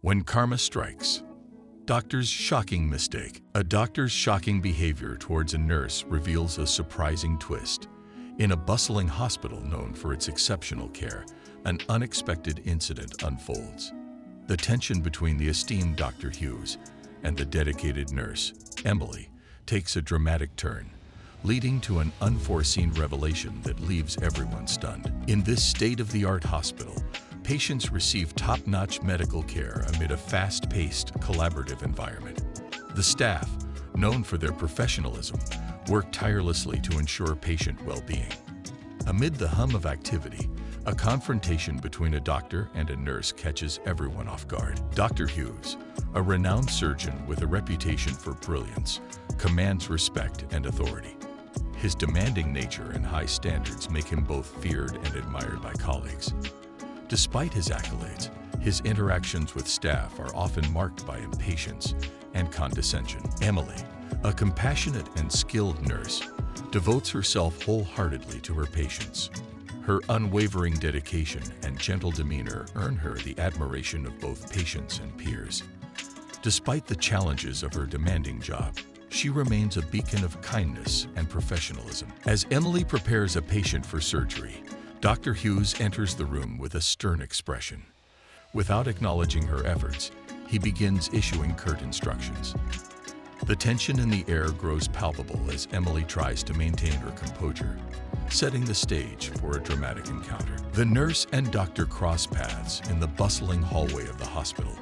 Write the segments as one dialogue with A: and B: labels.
A: When karma strikes. Doctor's shocking mistake. A doctor's shocking behavior towards a nurse reveals a surprising twist. In a bustling hospital known for its exceptional care, an unexpected incident unfolds. The tension between the esteemed Dr. Hughes and the dedicated nurse, Emily, takes a dramatic turn, leading to an unforeseen revelation that leaves everyone stunned. In this state-of-the-art hospital, patients receive top-notch medical care amid a fast-paced, collaborative environment. The staff, known for their professionalism, work tirelessly to ensure patient well-being. Amid the hum of activity, a confrontation between a doctor and a nurse catches everyone off guard. Dr. Hughes, a renowned surgeon with a reputation for brilliance, commands respect and authority. His demanding nature and high standards make him both feared and admired by colleagues. Despite his accolades, his interactions with staff are often marked by impatience and condescension. Emily, a compassionate and skilled nurse, devotes herself wholeheartedly to her patients. Her unwavering dedication and gentle demeanor earn her the admiration of both patients and peers. Despite the challenges of her demanding job, she remains a beacon of kindness and professionalism. As Emily prepares a patient for surgery, Dr. Hughes enters the room with a stern expression. Without acknowledging her efforts, he begins issuing curt instructions. The tension in the air grows palpable as Emily tries to maintain her composure, setting the stage for a dramatic encounter. The nurse and doctor cross paths in the bustling hallway of the hospital.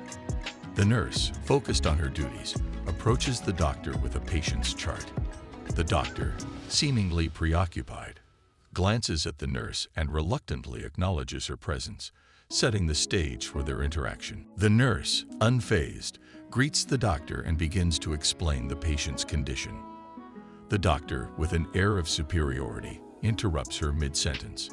A: The nurse, focused on her duties, approaches the doctor with a patient's chart. The doctor, seemingly preoccupied, glances at the nurse and reluctantly acknowledges her presence, setting the stage for their interaction. The nurse, unfazed, greets the doctor and begins to explain the patient's condition. The doctor, with an air of superiority, interrupts her mid-sentence.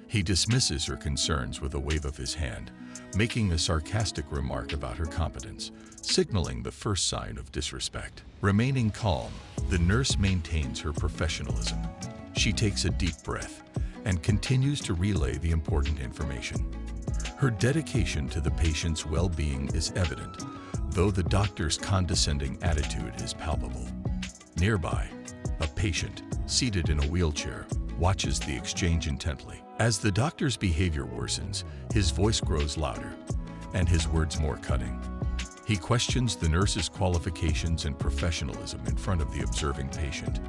A: He dismisses her concerns with a wave of his hand, making a sarcastic remark about her competence, signaling the first sign of disrespect. Remaining calm, the nurse maintains her professionalism. She takes a deep breath and continues to relay the important information. Her dedication to the patient's well-being is evident, though the doctor's condescending attitude is palpable. Nearby, a patient, seated in a wheelchair, watches the exchange intently. As the doctor's behavior worsens, his voice grows louder and his words more cutting. He questions the nurse's qualifications and professionalism in front of the observing patient.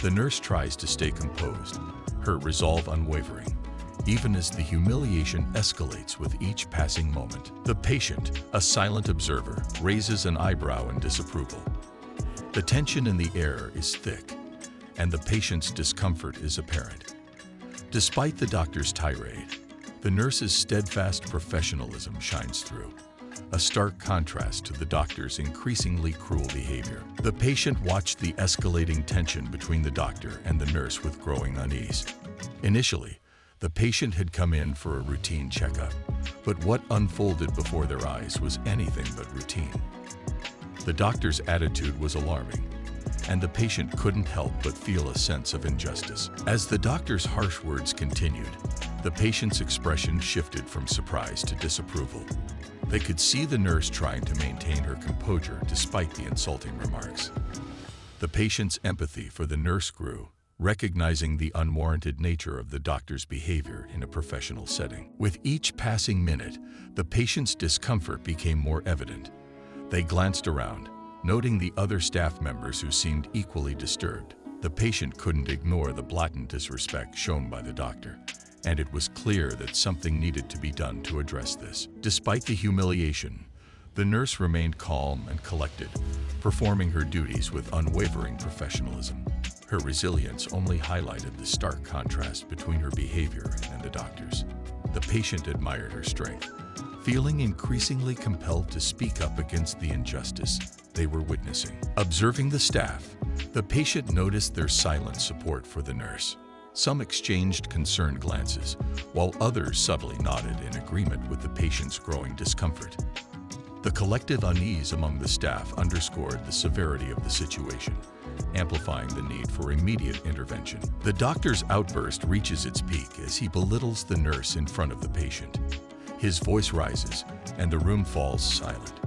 A: The nurse tries to stay composed, her resolve unwavering, even as the humiliation escalates with each passing moment. The patient, a silent observer, raises an eyebrow in disapproval. The tension in the air is thick, and the patient's discomfort is apparent. Despite the doctor's tirade, the nurse's steadfast professionalism shines through, a stark contrast to the doctor's increasingly cruel behavior. The patient watched the escalating tension between the doctor and the nurse with growing unease. Initially, the patient had come in for a routine checkup, but what unfolded before their eyes was anything but routine. The doctor's attitude was alarming, and the patient couldn't help but feel a sense of injustice. As the doctor's harsh words continued, the patient's expression shifted from surprise to disapproval. They could see the nurse trying to maintain her composure despite the insulting remarks. The patient's empathy for the nurse grew, recognizing the unwarranted nature of the doctor's behavior in a professional setting. With each passing minute, the patient's discomfort became more evident. They glanced around, noting the other staff members who seemed equally disturbed. The patient couldn't ignore the blatant disrespect shown by the doctor, and it was clear that something needed to be done to address this. Despite the humiliation, the nurse remained calm and collected, performing her duties with unwavering professionalism. Her resilience only highlighted the stark contrast between her behavior and the doctor's. The patient admired her strength, feeling increasingly compelled to speak up against the injustice they were witnessing. Observing the staff, the patient noticed their silent support for the nurse. Some exchanged concerned glances, while others subtly nodded in agreement with the patient's growing discomfort. The collective unease among the staff underscored the severity of the situation, amplifying the need for immediate intervention. The doctor's outburst reaches its peak as he belittles the nurse in front of the patient. His voice rises, and the room falls silent.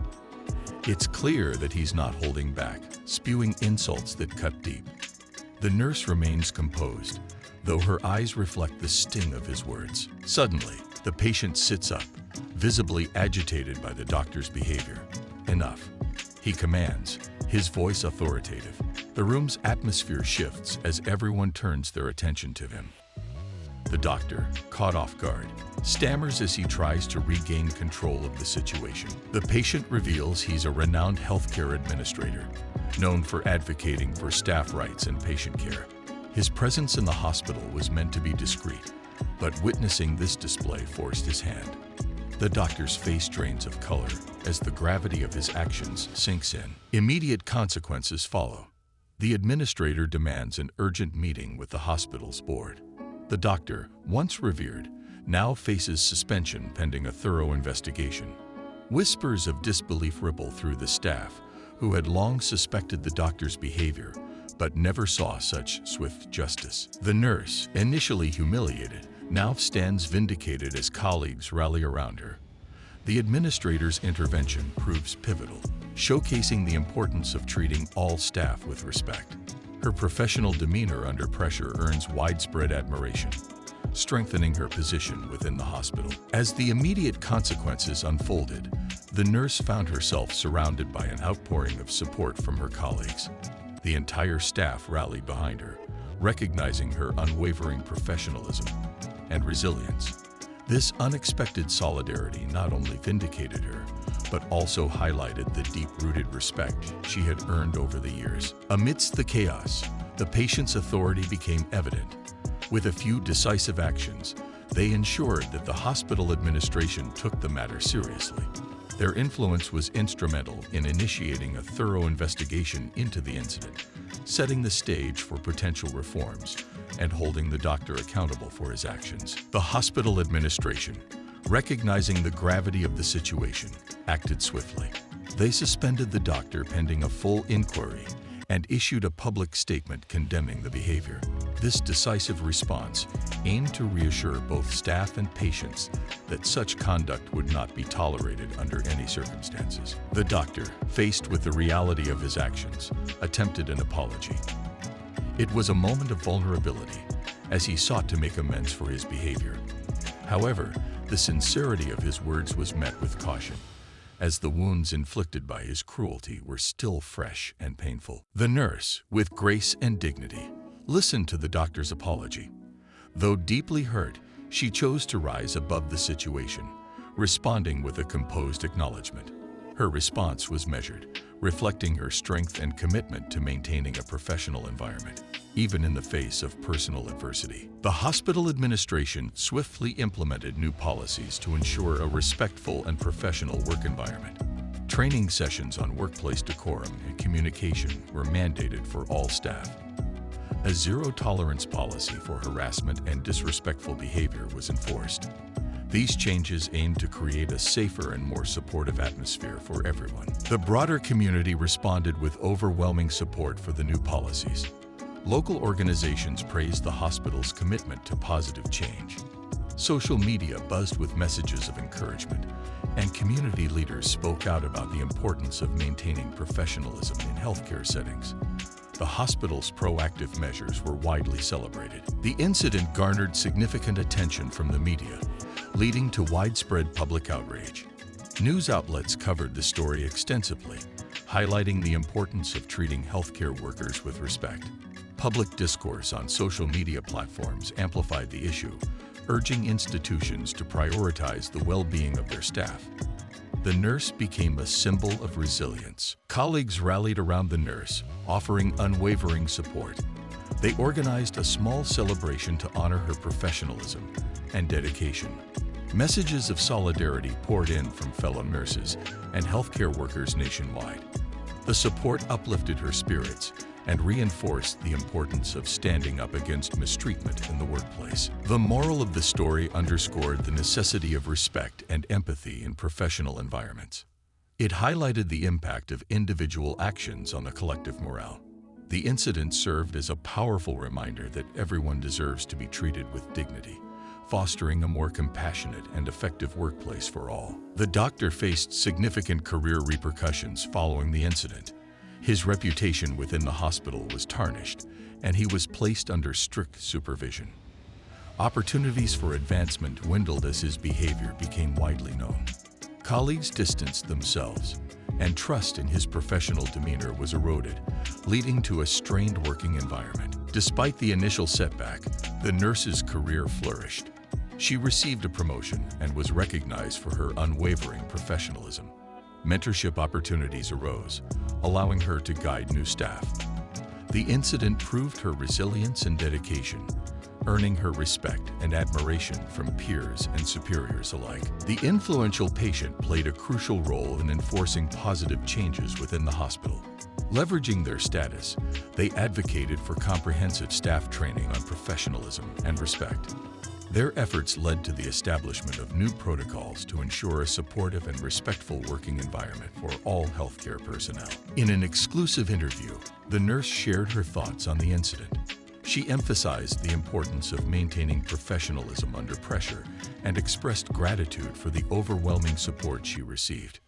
A: It's clear that he's not holding back, spewing insults that cut deep. The nurse remains composed, though her eyes reflect the sting of his words. Suddenly, the patient sits up, visibly agitated by the doctor's behavior. "Enough," he commands, his voice authoritative. The room's atmosphere shifts as everyone turns their attention to him. The doctor, caught off guard, stammers as he tries to regain control of the situation. The patient reveals he's a renowned healthcare administrator, known for advocating for staff rights and patient care. His presence in the hospital was meant to be discreet, but witnessing this display forced his hand. The doctor's face drains of color as the gravity of his actions sinks in. Immediate consequences follow. The administrator demands an urgent meeting with the hospital's board. The doctor, once revered, now faces suspension pending a thorough investigation. Whispers of disbelief ripple through the staff, who had long suspected the doctor's behavior, but never saw such swift justice. The nurse, initially humiliated, now stands vindicated as colleagues rally around her. The administrator's intervention proves pivotal, showcasing the importance of treating all staff with respect. Her professional demeanor under pressure earns widespread admiration, strengthening her position within the hospital. As the immediate consequences unfolded, the nurse found herself surrounded by an outpouring of support from her colleagues. The entire staff rallied behind her, recognizing her unwavering professionalism and resilience. This unexpected solidarity not only vindicated her, but also highlighted the deep-rooted respect she had earned over the years. Amidst the chaos, the patient's authority became evident. With a few decisive actions, they ensured that the hospital administration took the matter seriously. Their influence was instrumental in initiating a thorough investigation into the incident, setting the stage for potential reforms and holding the doctor accountable for his actions. The hospital administration, recognizing the gravity of the situation, acted swiftly. They suspended the doctor pending a full inquiry and issued a public statement condemning the behavior. This decisive response aimed to reassure both staff and patients that such conduct would not be tolerated under any circumstances. The doctor, faced with the reality of his actions, attempted an apology. It was a moment of vulnerability, as he sought to make amends for his behavior. However, the sincerity of his words was met with caution, as the wounds inflicted by his cruelty were still fresh and painful. The nurse, with grace and dignity, listened to the doctor's apology. Though deeply hurt, she chose to rise above the situation, responding with a composed acknowledgement. Her response was measured, reflecting her strength and commitment to maintaining a professional environment, even in the face of personal adversity. The hospital administration swiftly implemented new policies to ensure a respectful and professional work environment. Training sessions on workplace decorum and communication were mandated for all staff. A zero-tolerance policy for harassment and disrespectful behavior was enforced. These changes aimed to create a safer and more supportive atmosphere for everyone. The broader community responded with overwhelming support for the new policies. Local organizations praised the hospital's commitment to positive change. Social media buzzed with messages of encouragement, and community leaders spoke out about the importance of maintaining professionalism in healthcare settings. The hospital's proactive measures were widely celebrated. The incident garnered significant attention from the media, leading to widespread public outrage. News outlets covered the story extensively, highlighting the importance of treating healthcare workers with respect. Public discourse on social media platforms amplified the issue, urging institutions to prioritize the well-being of their staff. The nurse became a symbol of resilience. Colleagues rallied around the nurse, offering unwavering support. They organized a small celebration to honor her professionalism and dedication. Messages of solidarity poured in from fellow nurses and healthcare workers nationwide. The support uplifted her spirits and reinforced the importance of standing up against mistreatment in the workplace. The moral of the story underscored the necessity of respect and empathy in professional environments. It highlighted the impact of individual actions on the collective morale. The incident served as a powerful reminder that everyone deserves to be treated with dignity, fostering a more compassionate and effective workplace for all. The doctor faced significant career repercussions following the incident. His reputation within the hospital was tarnished, and he was placed under strict supervision. Opportunities for advancement dwindled as his behavior became widely known. Colleagues distanced themselves, and trust in his professional demeanor was eroded, leading to a strained working environment. Despite the initial setback, the nurse's career flourished. She received a promotion and was recognized for her unwavering professionalism. Mentorship opportunities arose, allowing her to guide new staff. The incident proved her resilience and dedication, earning her respect and admiration from peers and superiors alike. The influential patient played a crucial role in enforcing positive changes within the hospital. Leveraging their status, they advocated for comprehensive staff training on professionalism and respect. Their efforts led to the establishment of new protocols to ensure a supportive and respectful working environment for all healthcare personnel. In an exclusive interview, the nurse shared her thoughts on the incident. She emphasized the importance of maintaining professionalism under pressure and expressed gratitude for the overwhelming support she received.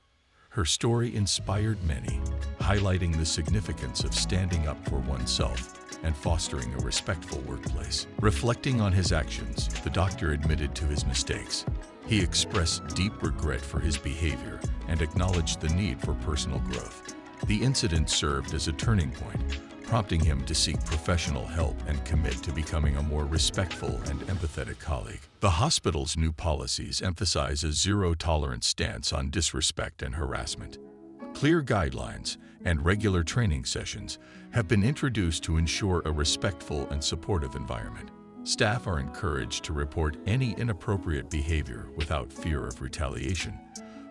A: Her story inspired many, highlighting the significance of standing up for oneself and fostering a respectful workplace. Reflecting on his actions, the doctor admitted to his mistakes. He expressed deep regret for his behavior and acknowledged the need for personal growth. The incident served as a turning point, prompting him to seek professional help and commit to becoming a more respectful and empathetic colleague. The hospital's new policies emphasize a zero-tolerance stance on disrespect and harassment. Clear guidelines and regular training sessions have been introduced to ensure a respectful and supportive environment. Staff are encouraged to report any inappropriate behavior without fear of retaliation,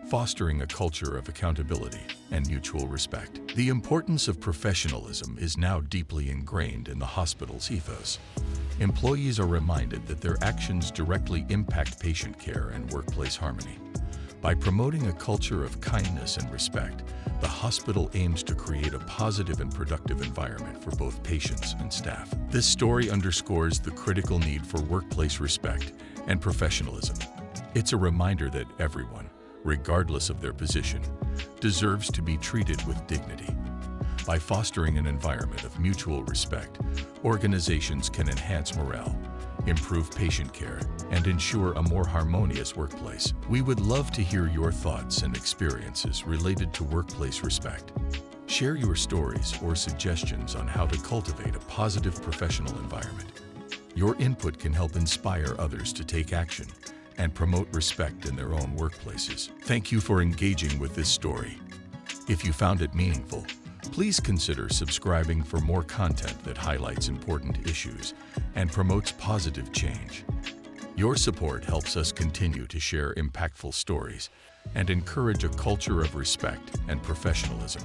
A: fostering a culture of accountability and mutual respect. The importance of professionalism is now deeply ingrained in the hospital's ethos. Employees are reminded that their actions directly impact patient care and workplace harmony. By promoting a culture of kindness and respect, the hospital aims to create a positive and productive environment for both patients and staff. This story underscores the critical need for workplace respect and professionalism. It's a reminder that everyone, regardless of their position, deserves to be treated with dignity. By fostering an environment of mutual respect, organizations can enhance morale, improve patient care, and ensure a more harmonious workplace. We would love to hear your thoughts and experiences related to workplace respect. Share your stories or suggestions on how to cultivate a positive professional environment. Your input can help inspire others to take action and promote respect in their own workplaces. Thank you for engaging with this story. If you found it meaningful, please consider subscribing for more content that highlights important issues and promotes positive change. Your support helps us continue to share impactful stories and encourage a culture of respect and professionalism.